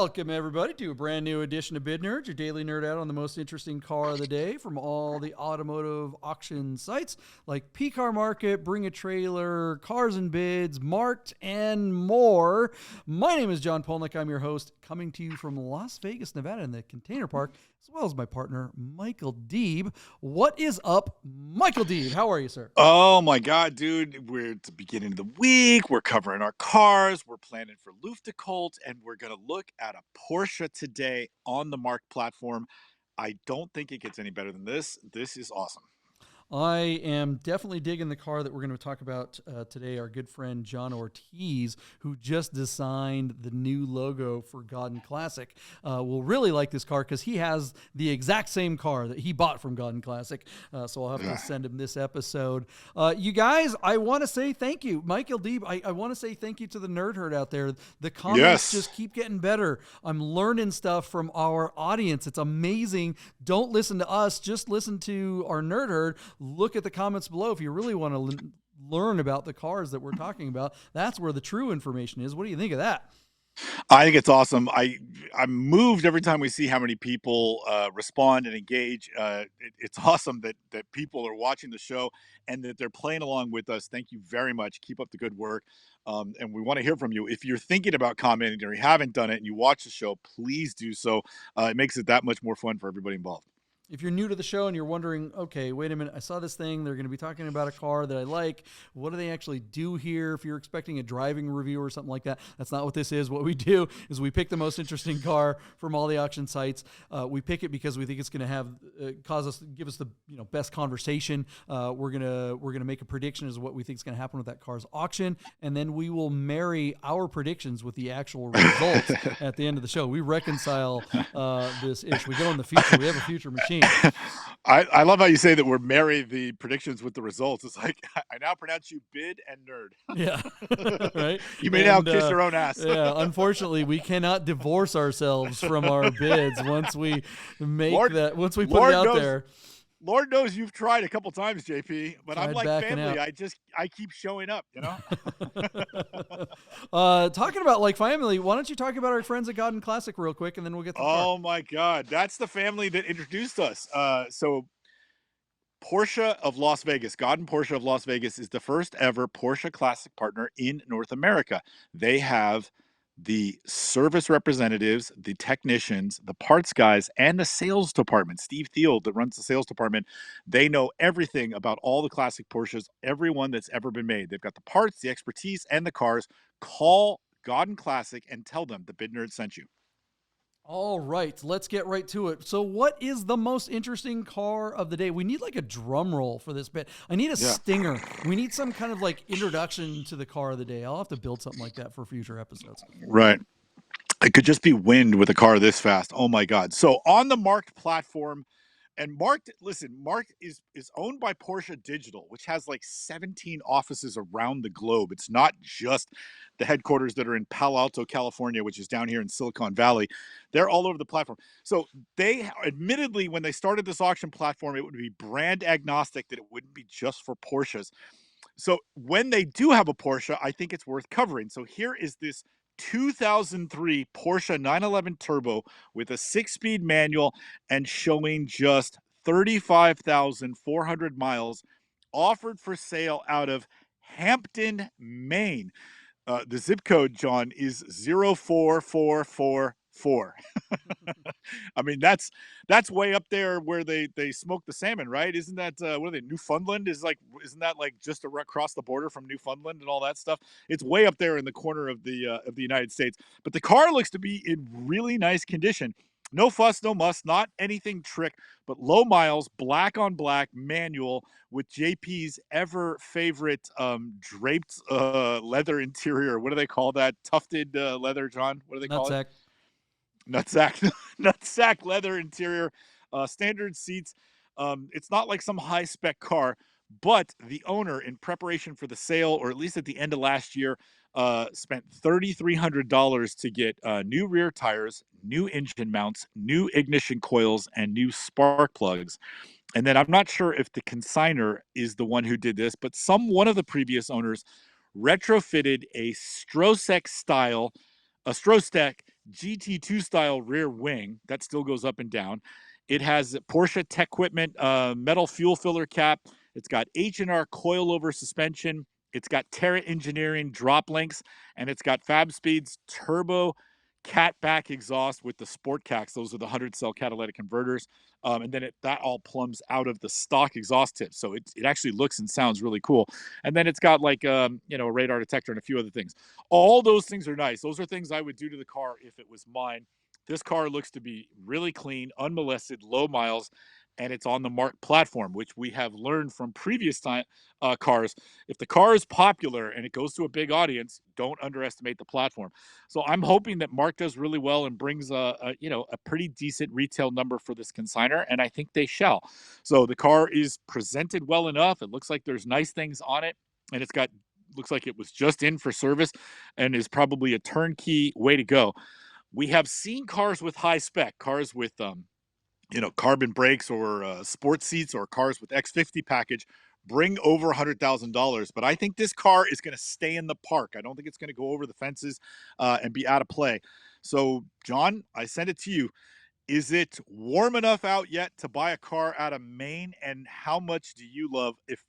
Welcome, everybody, to a brand new edition of Bid Nerds, your daily nerd out on the most interesting car of the day from all the automotive auction sites like P-Car Market, Bring a Trailer, Cars and Bids, Marked, and more. My name is John Polnick. I'm your host, coming to you from Las Vegas, Nevada, in the Container Park, as well as my partner, Michael Deeb. What is up, Michael Deeb? How are you, sir? Oh my God, dude. We're at the beginning of the week. We're covering our cars. We're planning for Luftgekühlt, and we're going to look at a Porsche today on the Marked platform. I don't think it gets any better than this. This is awesome. I am definitely digging the car that we're going to talk about today. Our good friend John Ortiz, who just designed the new logo for Godden Classic, will really like this car because he has the exact same car that he bought from Godden Classic. So I'll have to send him this episode. You guys, I want to say thank you. Michael Deeb, I want to say thank you to the nerd herd out there. The comments just keep getting better. I'm learning stuff from our audience. It's amazing. Don't listen to us. Just listen to our nerd herd. Look at the comments below if you really want to learn about the cars that we're talking about. That's where the true information is. What do you think of that? I think it's awesome. I'm moved every time we see how many people respond and engage. It's awesome that people are watching the show and that they're playing along with us. Thank you very much. Keep up the good work. And we want to hear from you. If you're thinking about commenting or you haven't done it and you watch the show, please do so. It makes it that much more fun for everybody involved. If you're new to the show and you're wondering, okay, wait a minute, I saw this thing. They're going to be talking about a car that I like. What do they actually do here? If you're expecting a driving review or something like that, that's not what this is. What we do is we pick the most interesting car from all the auction sites. We pick it because we think it's going to give us the best conversation. We're gonna make a prediction as to what we think is going to happen with that car's auction, and then we will marry our predictions with the actual results at the end of the show. We reconcile this issue. We go in the future. We have a future machine. I love how you say that we're marry the predictions with the results. It's like, I now pronounce you bid and nerd. Yeah. Right. You may now kiss your own ass. Yeah. Unfortunately, we cannot divorce ourselves from our bids once we make once we put it out there. Lord knows you've tried a couple times, JP, but I'm like family. Out. I keep showing up, Talking about like family, why don't you talk about our friends at Godden Classic real quick, and then we'll get to the car. My God. That's the family that introduced us. So Porsche of Las Vegas, Godden Porsche of Las Vegas is the first ever Porsche Classic partner in North America. They have the service representatives, the technicians, the parts guys, and the sales department. Steve Thiel, that runs the sales department, they know everything about all the classic Porsches, everyone that's ever been made. They've got the parts, the expertise, and the cars. Call Godden Classic and tell them the Bid Nerd sent you. All right, let's get right to it. So what is the most interesting car of the day? We need like a drum roll for this bit. I need a stinger. We need some kind of like introduction to the car of the day. I'll have to build something like that for future episodes. Right. It could just be wind with a car this fast. Oh my God. So on the Marked platform, and Marked is owned by Porsche Digital, which has like 17 offices around the globe. It's not just the headquarters that are in Palo Alto, California, which is down here in Silicon Valley. They're all over the platform. So they admittedly, when they started this auction platform, it would be brand agnostic, that it wouldn't be just for Porsches. So when they do have a Porsche, I think it's worth covering. So here is this 2003 Porsche 911 Turbo with a 6-speed manual and showing just 35,400 miles, offered for sale out of Hampton, Maine. The zip code, John, is 04444. I mean, that's way up there where they smoke the salmon, right? Isn't that what are they? Newfoundland isn't that like just across the border from Newfoundland and all that stuff? It's way up there in the corner of the United States. But the car looks to be in really nice condition. No fuss, no muss, not anything trick, but low miles, black on black, manual with JP's ever favorite draped leather interior. What do they call that? Tufted leather, John? What do they call it? Nutsack leather interior, standard seats. It's not like some high spec car, but the owner, in preparation for the sale, or at least at the end of last year, spent $3,300 to get new rear tires, new engine mounts, new ignition coils, and new spark plugs. And then I'm not sure if the consignor is the one who did this, but one of the previous owners retrofitted a Strosek GT2 style rear wing that still goes up and down. It has Porsche Tech Equipment metal fuel filler cap. It's got H&R coilover suspension. It's got Terra Engineering drop links, and it's got Fabspeed's turbo catback exhaust with the sport cacks. Those are the 100-cell catalytic converters. And then that all plumbs out of the stock exhaust tip. So it actually looks and sounds really cool. And then it's got like, a radar detector and a few other things. All those things are nice. Those are things I would do to the car if it was mine. This car looks to be really clean, unmolested, low miles, and it's on the Marqued platform, which we have learned from previous cars. If the car is popular and it goes to a big audience, don't underestimate the platform. So I'm hoping that Marqued does really well and brings a pretty decent retail number for this consignor, and I think they shall. So the car is presented well enough. It looks like there's nice things on it, and looks like it was just in for service and is probably a turnkey way to go. We have seen cars with high spec, cars with carbon brakes or sports seats, or cars with X50 package bring over $100,000. But I think this car is going to stay in the park. I don't think it's going to go over the fences and be out of play. So, John, I send it to you. Is it warm enough out yet to buy a car out of Maine? And how much do you love, if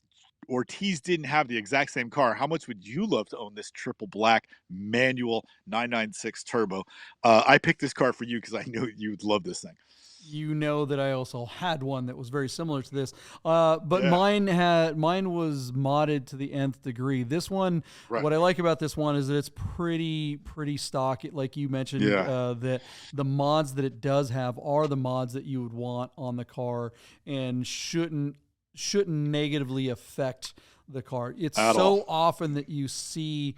Ortiz didn't have the exact same car, how much would you love to own this triple black manual 996 turbo? I picked this car for you because I knew you'd love this thing. You know that I also had one that was very similar to this, but mine was modded to the nth degree. This one, right. What I like about this one is that it's pretty stock. Like you mentioned, that the mods that it does have are the mods that you would want on the car and shouldn't negatively affect the car. It's so often that you see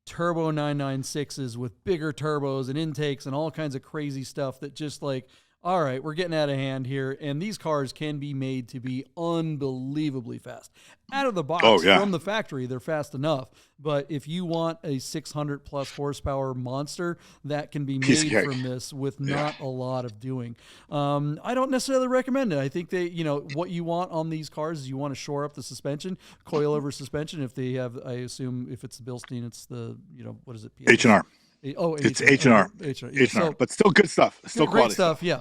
turbo 996s with bigger turbos and intakes and all kinds of crazy stuff that just like, all right, we're getting out of hand here, and these cars can be made to be unbelievably fast. Out of the box, from the factory, they're fast enough. But if you want a 600-plus horsepower monster, that can be made from this with not a lot of doing. I don't necessarily recommend it. I think what you want on these cars is you want to shore up the suspension, coilover suspension. If they have, I assume if it's the Bilstein, it's the, what is it? H&R. Oh, it's H&R. H&R, but still good stuff. Still great quality stuff. Yeah.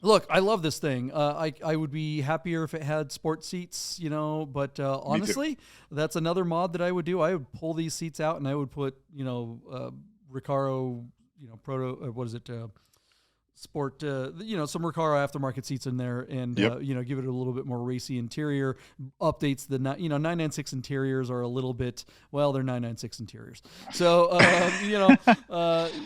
Look, I love this thing. I would be happier if it had sport seats, but honestly, that's another mod that I would do. I would pull these seats out and I would put, Recaro, what is it? Sport, some Recaro aftermarket seats in there, and give it a little bit more racy interior. Updates the 996 interiors are a little bit, well, they're 996 interiors. So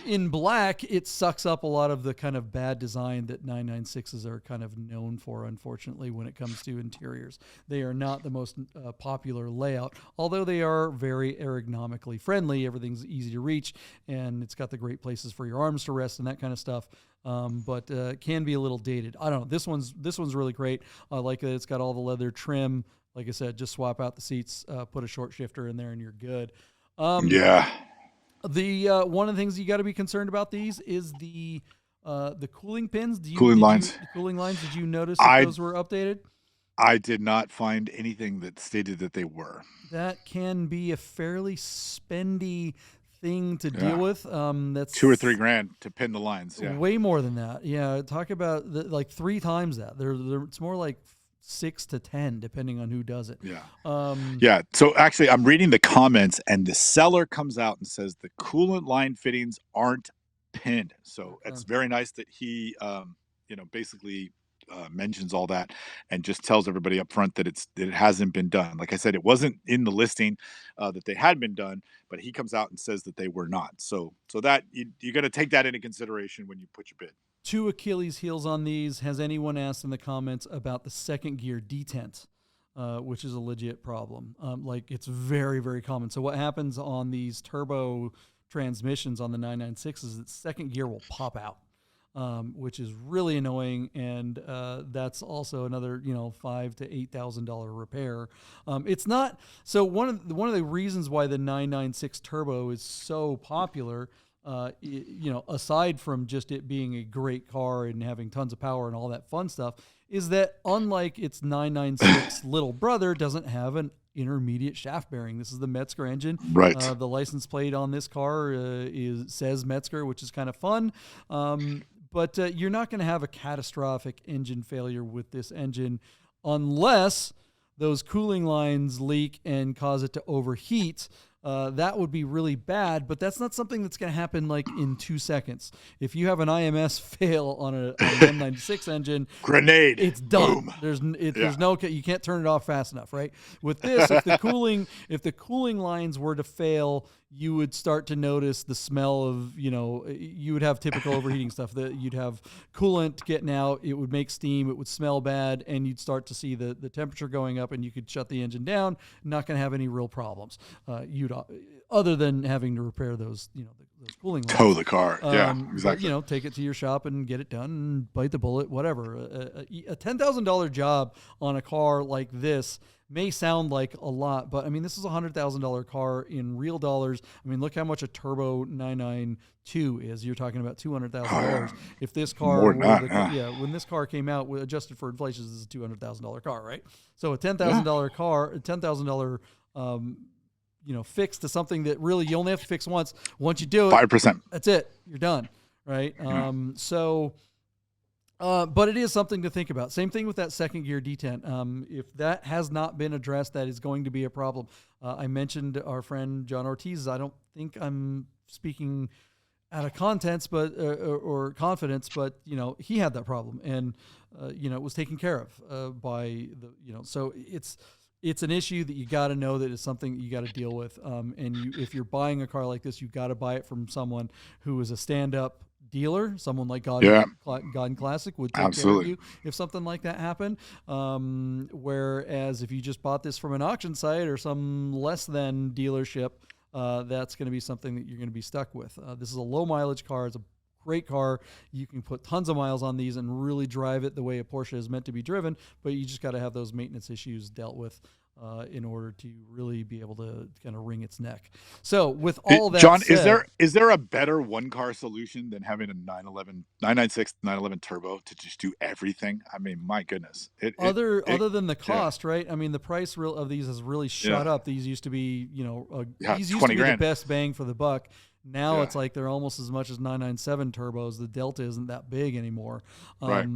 in black, it sucks up a lot of the kind of bad design that 996s are kind of known for. Unfortunately, when it comes to interiors, they are not the most popular layout, although they are very ergonomically friendly. Everything's easy to reach, and it's got the great places for your arms to rest and that kind of stuff. But can be a little dated. I don't know. This one's really great. I like that it's got all the leather trim. Like I said, just swap out the seats, put a short shifter in there, and you're good. The one of the things you got to be concerned about these is the cooling pins. Cooling lines. Did you notice that those were updated? I did not find anything that stated that they were. That can be a fairly spendy thing to deal with. That's $2,000 or $3,000 to pin the lines. Way more than that. Yeah, talk about like 3 times that. It's more like 6 to 10 depending on who does it. So actually, I'm reading the comments, and the seller comes out and says the coolant line fittings aren't pinned. So it's very nice that he, basically mentions all that and just tells everybody up front that it hasn't been done. Like I said, it wasn't in the listing that they had been done, but he comes out and says that they were not. So that you got to take that into consideration when you put your bid. 2 Achilles heels on these. Has anyone asked in the comments about the second gear detent, which is a legit problem? Like it's very, very common. So what happens on these turbo transmissions on the 996 is that second gear will pop out. Which is really annoying, and that's also another $5,000 to $8,000 repair. It's not so one of the reasons why the 996 turbo is so popular. Aside from just it being a great car and having tons of power and all that fun stuff, is that unlike its 996 little brother, doesn't have an intermediate shaft bearing. This is the Metzger engine. Right. The license plate on this car says Metzger, which is kind of fun. But you're not going to have a catastrophic engine failure with this engine unless those cooling lines leak and cause it to overheat. That would be really bad, but that's not something that's going to happen like in 2 seconds. If you have an IMS fail on an M96 engine, grenade, it's done. Boom. There's no, you can't turn it off fast enough, right? With this, if the cooling lines were to fail, you would start to notice the smell of, you would have typical overheating stuff, that you'd have coolant getting out, it would make steam, it would smell bad, and you'd start to see the temperature going up, and you could shut the engine down, not going to have any real problems. Other than having to repair those cooling lines. Tow the car. Yeah, exactly. But, take it to your shop and get it done and bite the bullet, whatever. A $10,000 job on a car like this may sound like a lot, but I mean, this is a $100,000 car in real dollars. I mean, look how much a turbo 992 is. You're talking about $200,000. If this car, when this car came out, adjusted for inflation, this is a $200,000 car, right? So a $10,000 car, a $10,000 fix to something that really you only have to fix once. Once you do it, 5%. That's it. You're done, right? But it is something to think about. Same thing with that second gear detent. If that has not been addressed, that is going to be a problem. I mentioned our friend John Ortiz. I don't think I'm speaking out of contents, or confidence, but he had that problem, and it was taken care of by the So it's an issue that you got to know that it's something that you got to deal with. If you're buying a car like this, you got to buy it from someone who is a stand-up dealer, someone like God Classic would take care of you if something like that happened. Whereas if you just bought this from an auction site or some less than dealership, that's going to be something that you're going to be stuck with. This is a low mileage car. It's a great car. You can put tons of miles on these and really drive it the way a Porsche is meant to be driven, but you just got to have those maintenance issues dealt with in order to really be able to kind of wring its neck. So with all that John, said, is there a better one-car solution than having a 996, 911 turbo to just do everything? I mean, my goodness. Other than the cost, right? I mean, the price of these has really shot up. These used to be, these used to be the best bang for the buck. Now it's like they're almost as much as 997 turbos. The delta isn't that big anymore.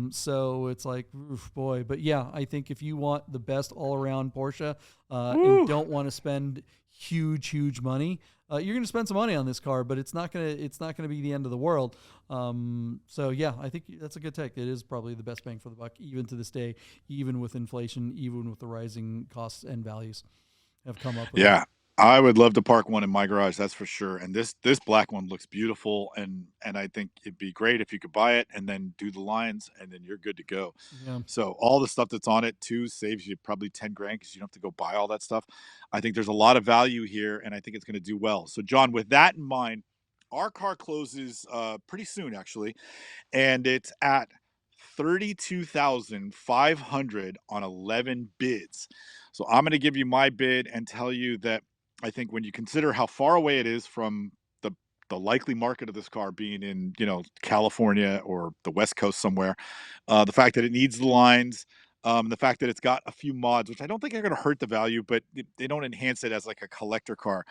So it's like, oof, boy. But yeah, I think if you want the best all-around Porsche and don't want to spend huge money, you're going to spend some money on this car, but it's not going to be the end of the world. So yeah, I think that's a good take. It is probably the best bang for the buck, even to this day, even with inflation, even with the rising costs and values have come up with. Yeah. I would love to park one in my garage, that's for sure. And this black one looks beautiful, and I think it'd be great if you could buy it and then do the lines, and then you're good to go. Yeah. So all the stuff that's on it too saves you probably 10 grand because you don't have to go buy all that stuff. I think there's a lot of value here, and I think it's going to do well. So John, with that in mind, our car closes pretty soon actually, and it's at 32,500 on 11 bids. So I'm going to give you my bid and tell you that I think when you consider how far away it is from the likely market of this car being in, California or the West Coast somewhere, the fact that it needs the lines, the fact that it's got a few mods, which I don't think are going to hurt the value, but they don't enhance it as like a collector car.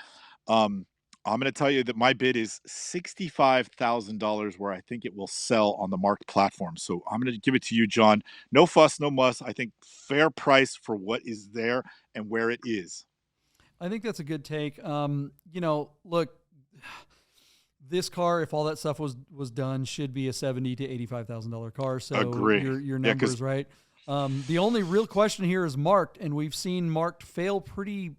I'm going to tell you that my bid is $65,000 where I think it will sell on the Marqued platform. So I'm going to give it to you, John. No fuss, no muss. I think fair price for what is there and where it is. I think that's a good take. Look, this car, if all that stuff was done, should be a $70,000 to $85,000 car. So your numbers right. The only real question here is Marqued, and we've seen Marqued fail pretty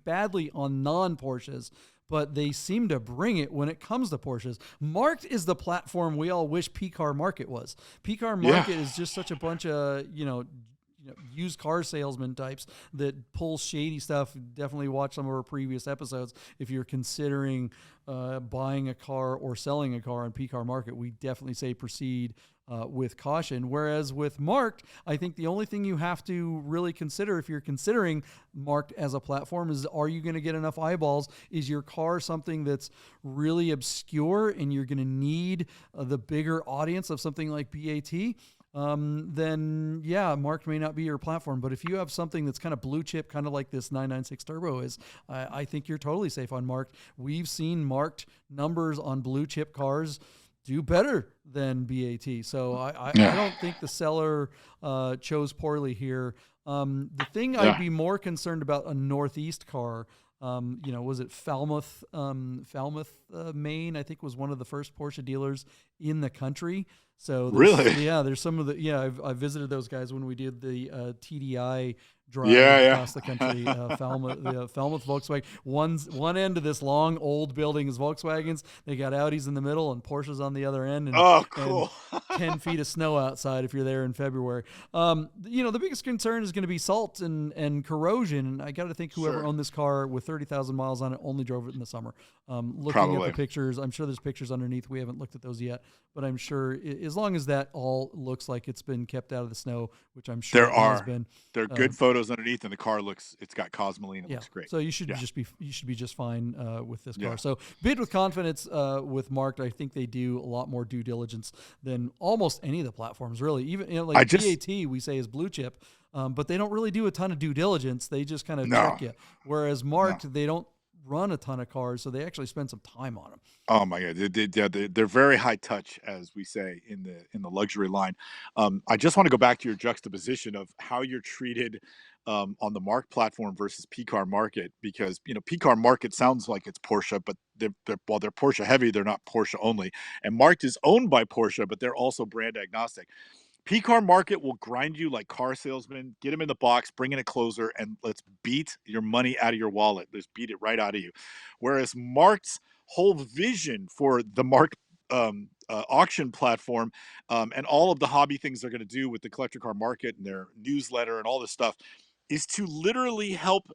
badly on non-Porsches, but they seem to bring it when it comes to Porsches. Marqued is the platform we all wish P-Car Market was. P-Car Market is just such a bunch of, used car salesman types that pull shady stuff. Definitely watch some of our previous episodes. If you're considering buying a car or selling a car on P-Car Market, we definitely say proceed with caution. Whereas with Marqued, I think the only thing you have to really consider if you're considering Marqued as a platform is, are you going to get enough eyeballs? Is your car something that's really obscure and you're going to need the bigger audience of something like BAT? then yeah, Marked may not be your platform. But if you have something that's kind of blue chip, kind of like this 996 Turbo is, I think you're totally safe on Marked. We've seen Marked numbers on blue chip cars do better than BAT. So I don't think the seller chose poorly here. The thing I'd be more concerned about a Northeast car, was it Falmouth, Maine, I think was one of the first Porsche dealers in the country. So there's some of the, I visited those guys when we did the TDI drive across the country. Falmouth Volkswagen. One end of this long old building is Volkswagens. They got Audis in the middle and Porsches on the other end. And, cool. and 10 feet of snow outside if you're there in February. The biggest concern is going to be salt and corrosion. And I got to think whoever owned this car with 30,000 miles on it only drove it in the summer. Looking at the pictures, I'm sure there's pictures underneath. We haven't looked at those yet, but I'm sure as long as that all looks like it's been kept out of the snow, which I'm sure has been. There are good photos underneath, and the car it's got Cosmoline. It looks great. So you should be just fine with this car. So bid with confidence with Marked. I think they do a lot more due diligence than almost any of the platforms, really. Even BAT, we say is blue chip, but they don't really do a ton of due diligence. They just kind of check you. Whereas Marked, they don't run a ton of cars, so they actually spend some time on them. Oh my God, they're very high touch, as we say in the luxury line. I just want to go back to your juxtaposition of how you're treated on the Marked platform versus P-Car Market, because P-Car Market sounds like it's Porsche, but while they're Porsche heavy, they're not Porsche only. And Marked is owned by Porsche, but they're also brand agnostic. P-Car Market will grind you like car salesmen, get them in the box, bring in a closer, and let's beat your money out of your wallet. Let's beat it right out of you. Whereas Marked's whole vision for the Marked auction platform and all of the hobby things they're going to do with the collector car market and their newsletter and all this stuff is to literally help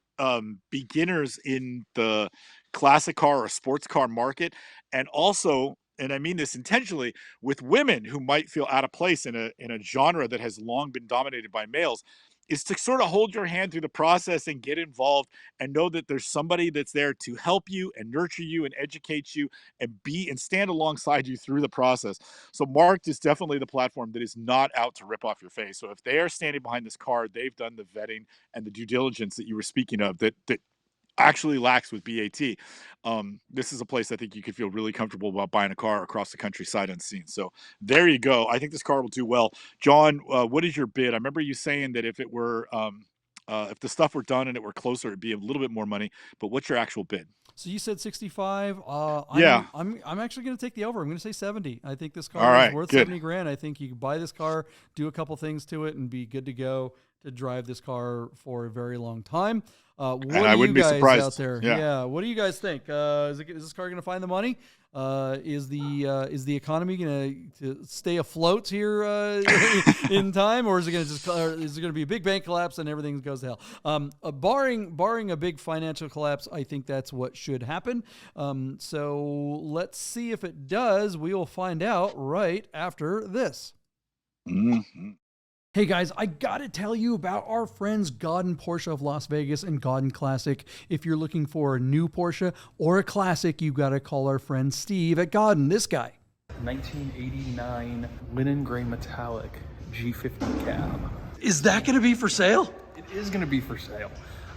beginners in the classic car or sports car market, and also, and I mean this intentionally, with women who might feel out of place in a genre that has long been dominated by males, is to sort of hold your hand through the process and get involved and know that there's somebody that's there to help you and nurture you and educate you and stand alongside you through the process. So Marked is definitely the platform that is not out to rip off your face. So if they are standing behind this car, they've done the vetting and the due diligence that you were speaking of that actually lacks with BAT. This is a place I think you could feel really comfortable about buying a car across the country sight unseen. So there you go. I think this car will do well. John, what is your bid? I remember you saying that if it were, if the stuff were done and it were closer, it'd be a little bit more money. But what's your actual bid? So you said 65. I'm actually going to take the over. I'm going to say 70. I think this car is worth 70 grand. I think you can buy this car, do a couple things to it, and be good to go to drive this car for a very long time. What do you guys out there? Yeah. What do you guys think? Is this car going to find the money? Is the economy going to stay afloat here in time, or is it going to be a big bank collapse and everything goes to hell? Barring a big financial collapse, I think that's what should happen. So let's see if it does. We will find out right after this. Mm-hmm. Hey guys, I gotta tell you about our friends Godden Porsche of Las Vegas and Godden Classic. If you're looking for a new Porsche or a classic, you gotta call our friend Steve at Godden. This guy. 1989 linen gray metallic G50 cab. Is that gonna be for sale? It is gonna be for sale.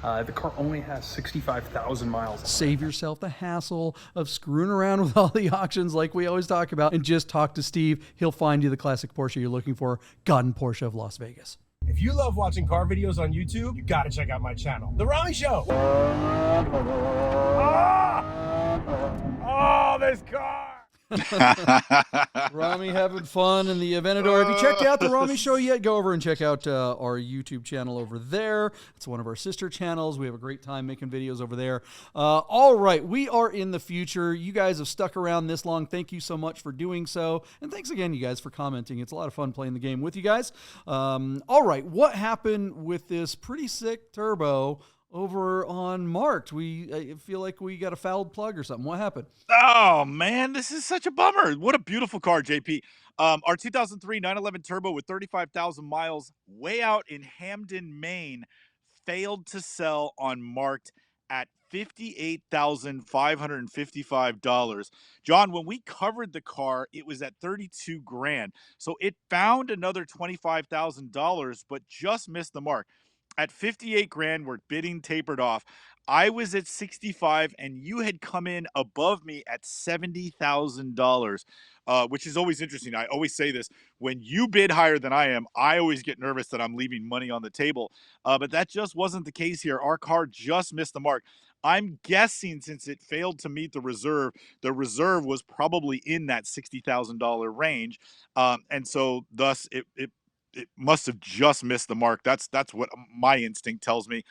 The car only has 65,000 miles. Save yourself the hassle of screwing around with all the auctions like we always talk about, and just talk to Steve. He'll find you the classic Porsche you're looking for. Godden Porsche of Las Vegas. If you love watching car videos on YouTube, you gotta check out my channel, The Rami Show. Oh, this car! Rami having fun in the Aventador. Have you checked out the Rami Show yet? Go over and check out our YouTube channel over there. It's one of our sister channels. We have a great time making videos over there. All right, we are in the future. You guys have stuck around this long. Thank you so much for doing so. And thanks again, you guys, for commenting. It's a lot of fun playing the game with you guys. All right, what happened with this pretty sick turbo over on Marked? I feel like we got a fouled plug or something. What happened? Oh man, this is such a bummer. What a beautiful car, JP. Our 2003 911 Turbo with 35,000 miles way out in Hamden, Maine, failed to sell on Marked at $58,555. John, when we covered the car, it was at 32 grand. So it found another $25,000, but just missed the mark. At 58 grand, where bidding tapered off. I was at 65 and you had come in above me at $70,000, which is always interesting. I always say this: when you bid higher than I am, I always get nervous that I'm leaving money on the table. But that just wasn't the case here. Our car just missed the mark. I'm guessing since it failed to meet the reserve was probably in that $60,000 range. And so thus it must have just missed the mark. That's what my instinct tells me.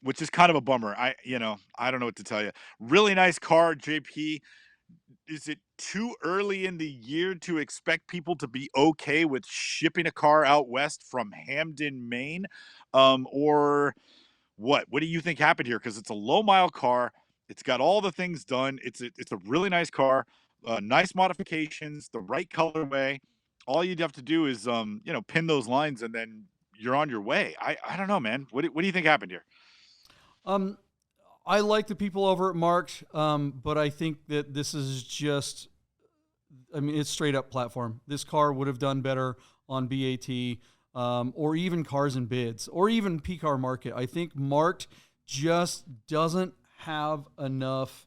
Which is kind of a bummer. I don't know what to tell you. Really nice car, JP. Is it too early in the year to expect people to be okay with shipping a car out west from Hamden, Maine? Or what? What do you think happened here? Because it's a low mile car. It's got all the things done. It's a really nice car. Nice modifications, the right colorway. All you'd have to do is pin those lines and then you're on your way. I don't know, man. What do you think happened here? I like the people over at Marqued, but I think that this is just, it's straight up platform. This car would have done better on BAT, or even Cars and Bids, or even PCAR Market. I think Marqued just doesn't have enough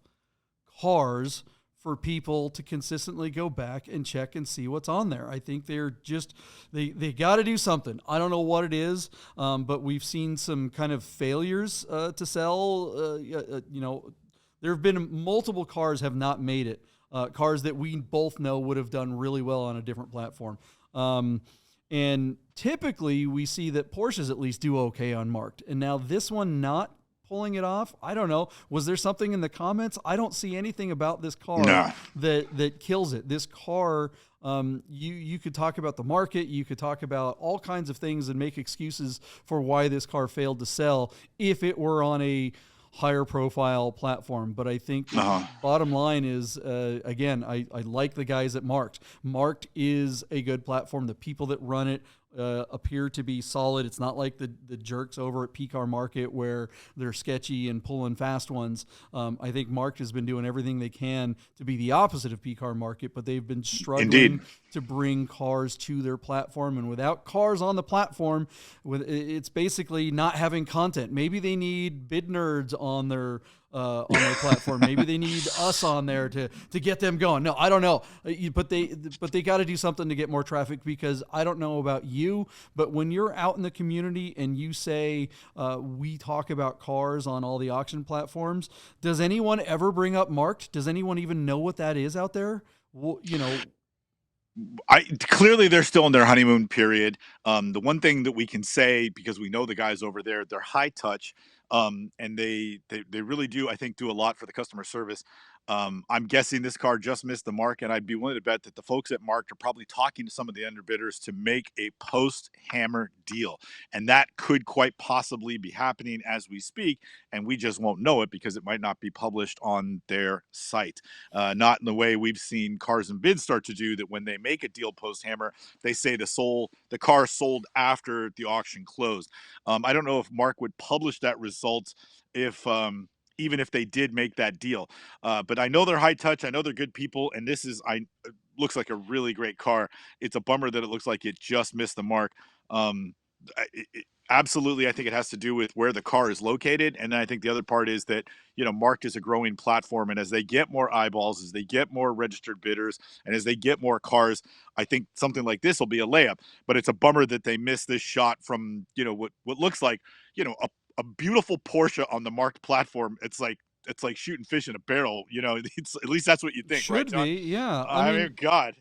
cars for people to consistently go back and check and see what's on there. I think they're just, they got to do something. I don't know what it is, but we've seen some kind of failures to sell. There have been multiple cars have not made it. Cars that we both know would have done really well on a different platform. And typically we see that Porsches at least do okay on Marqued. And now this one not pulling it off. I don't know. Was there something in the comments? I don't see anything about this car that kills it. This car, you could talk about the market. You could talk about all kinds of things and make excuses for why this car failed to sell if it were on a higher profile platform. But I think bottom line is, again, I like the guys at Marqued. Marqued is a good platform. The people that run it appear to be solid. It's not like the jerks over at PCAR Market where they're sketchy and pulling fast ones. I think Marqued has been doing everything they can to be the opposite of PCAR Market, but they've been struggling to bring cars to their platform. And without cars on the platform, it's basically not having content. Maybe they need bid nerds on their platform. Maybe they need us on there to get them going. No, I don't know. But they got to do something to get more traffic, because I don't know about you, but when you're out in the community and you say, we talk about cars on all the auction platforms, does anyone ever bring up Marqued? Does anyone even know what that is out there? Well, clearly they're still in their honeymoon period. The one thing that we can say, because we know the guys over there, they're high touch. And they really do, I think, do a lot for the customer service. I'm guessing this car just missed the mark, and I'd be willing to bet that the folks at Marqued are probably talking to some of the underbidders to make a post-hammer deal. And that could quite possibly be happening as we speak, and we just won't know it because it might not be published on their site. Not in the way we've seen Cars and Bids start to do, that when they make a deal post-hammer, they say the car sold after the auction closed. I don't know if Mark would publish that result if even if they did make that deal. But I know they're high touch. I know they're good people. And this looks like a really great car. It's a bummer that it looks like it just missed the mark. Absolutely, I think it has to do with where the car is located. And then I think the other part is that, Marqued is a growing platform. And as they get more eyeballs, as they get more registered bidders, and as they get more cars, I think something like this will be a layup. But it's a bummer that they missed this shot from, what looks like, a beautiful Porsche on the Marqued platform. It's like shooting fish in a barrel. At least that's what you think, right, John? Should be, yeah. I mean, God,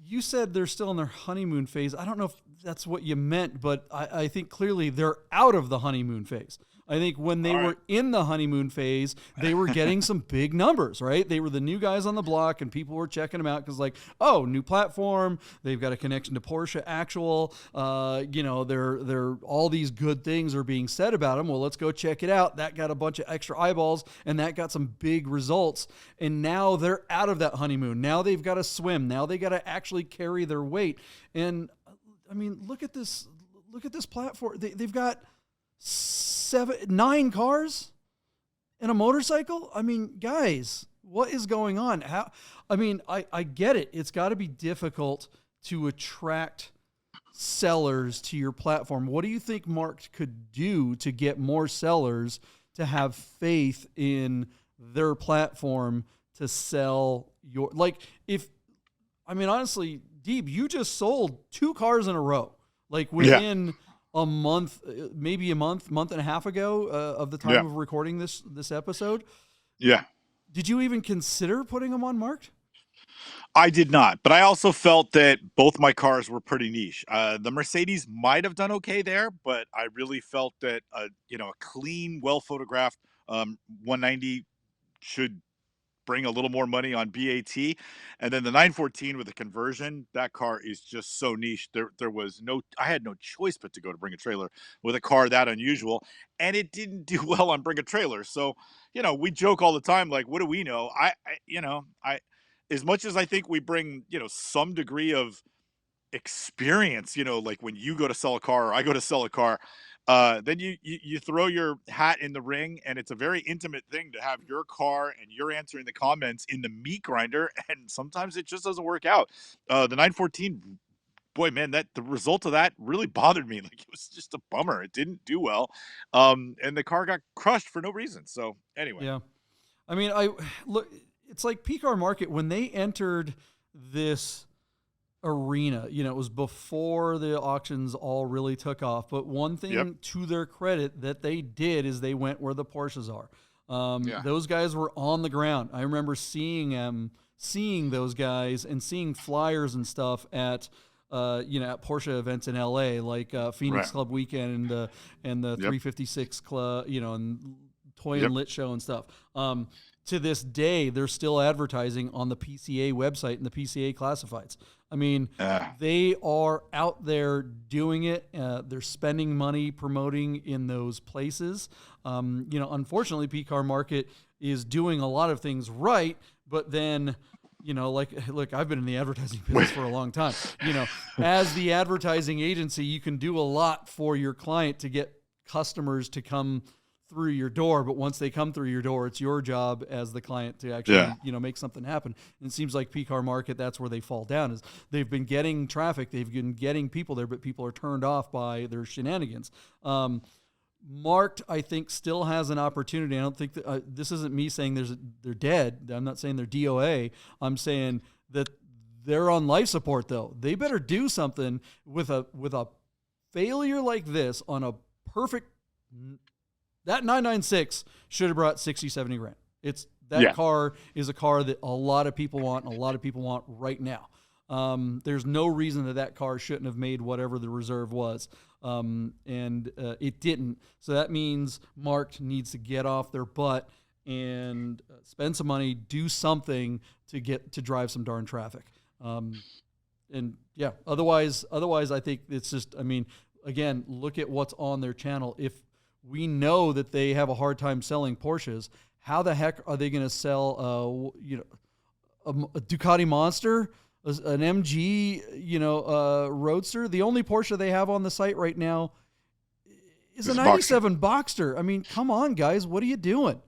You said they're still in their honeymoon phase. I don't know if that's what you meant, but I think clearly they're out of the honeymoon phase. I think when they were in the honeymoon phase, they were getting some big numbers, right? They were the new guys on the block, and people were checking them out because, new platform. They've got a connection to Porsche Actual. They're all these good things are being said about them. Well, let's go check it out. That got a bunch of extra eyeballs, and that got some big results. And now they're out of that honeymoon. Now they've got to swim. Now they got to actually carry their weight. And I mean, look at this platform. They've got 9 cars. in a motorcycle? I mean, guys, what is going on? I mean, I get it. It's got to be difficult to attract sellers to your platform. What do you think Marked could do to get more sellers to have faith in their platform to sell your, like, I mean, honestly, Deeb, you just sold 2 cars in a row, like within a month, maybe a month and a half ago of the time of recording this episode. Yeah. Did you even consider putting them on Marked? I did not, but I also felt that both my cars were pretty niche. The Mercedes might have done okay there, but I really felt that a clean, well photographed 190 should bring a little more money on BAT. And then the 914 with the conversion, that car is just so niche. I had no choice but to go to Bring a Trailer with a car that unusual, and it didn't do well on Bring a Trailer. So, we joke all the time, like, what do we know? I as much as I think we bring, some degree of experience, like when you go to sell a car or I go to sell a car, then you throw your hat in the ring, and it's a very intimate thing to have your car and you're answering the comments in the meat grinder, and sometimes it just doesn't work out. The 914, boy, man, that the result of that really bothered me. Like, it was just a bummer. It didn't do well, and the car got crushed for no reason. So anyway, yeah, I mean, look, it's like PCAR Market when they entered this arena, it was before the auctions all really took off. But one thing to their credit that they did is they went where the Porsches are. Those guys were on the ground. I remember seeing those guys and seeing flyers and stuff at Porsche events in LA, like Phoenix Club Weekend and the 356 Club, and Toy and Lit Show and stuff. To this day, they're still advertising on the PCA website and the PCA classifieds. I mean, they are out there doing it. They're spending money promoting in those places. Unfortunately, PCAR Market is doing a lot of things right, but then, look, I've been in the advertising business for a long time. As the advertising agency, you can do a lot for your client to get customers to come through your door, but once they come through your door, it's your job as the client to actually, make something happen. And it seems like PCAR Market, that's where they fall down, is they've been getting traffic, they've been getting people there, but people are turned off by their shenanigans. Marked, I think, still has an opportunity. I don't think that this isn't me saying they're dead. I'm not saying they're DOA. I'm saying that they're on life support, though. They better do something with a failure like this on a perfect. That 996 should have brought 60, 70 grand. Car is a car that a lot of people want, and a lot of people want right now. There's no reason that car shouldn't have made whatever the reserve was. And it didn't. So that means Marked needs to get off their butt and spend some money, do something to drive some darn traffic. Otherwise I think it's just, again, look at what's on their channel. If we know that they have a hard time selling Porsches, how the heck are they going to sell, a Ducati Monster, an MG, Roadster? The only Porsche they have on the site right now is a 97 Boxster. Come on, guys. What are you doing?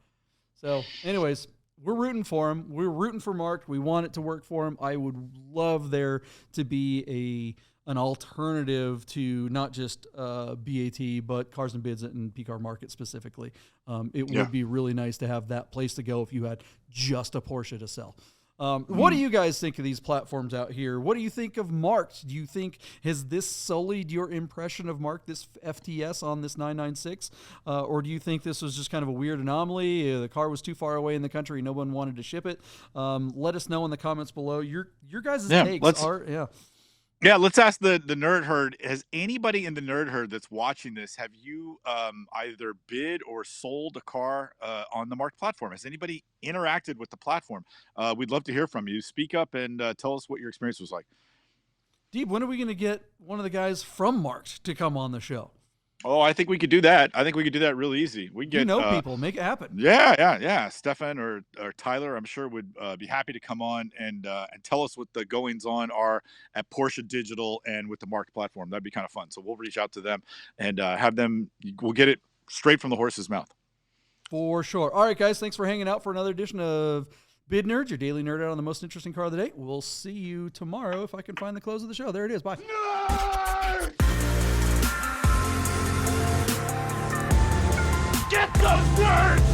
So anyways, we're rooting for them. We're rooting for Marked. We want it to work for them. I would love there to be an alternative to not just BAT, but Cars and Bids and PCAR Market specifically. It would be really nice to have that place to go if you had just a Porsche to sell. What do you guys think of these platforms out here? What do you think of Marked? Do you think, has this sullied your impression of Marked, this FTS on this 996? Or do you think this was just kind of a weird anomaly? The car was too far away in the country. No one wanted to ship it. Let us know in the comments below. Your guys' takes are, Yeah, let's ask the nerd herd. Has anybody in the nerd herd that's watching this, have you either bid or sold a car on the Marked platform? Has anybody interacted with the platform? We'd love to hear from you. Speak up and tell us what your experience was like. Deeb, when are we going to get one of the guys from Marked to come on the show? Oh, I think we could do that. I think we could do that really easy. We get people, make it happen. Yeah. Stefan or Tyler, I'm sure would be happy to come on and tell us what the goings on are at Porsche Digital and with the Marked platform. That'd be kind of fun. So we'll reach out to them and have them. We'll get it straight from the horse's mouth. For sure. All right, guys, thanks for hanging out for another edition of Bid Nerds, your daily nerd out on the most interesting car of the day. We'll see you tomorrow if I can find the close of the show. There it is. Bye. Nerd! Get those nerds!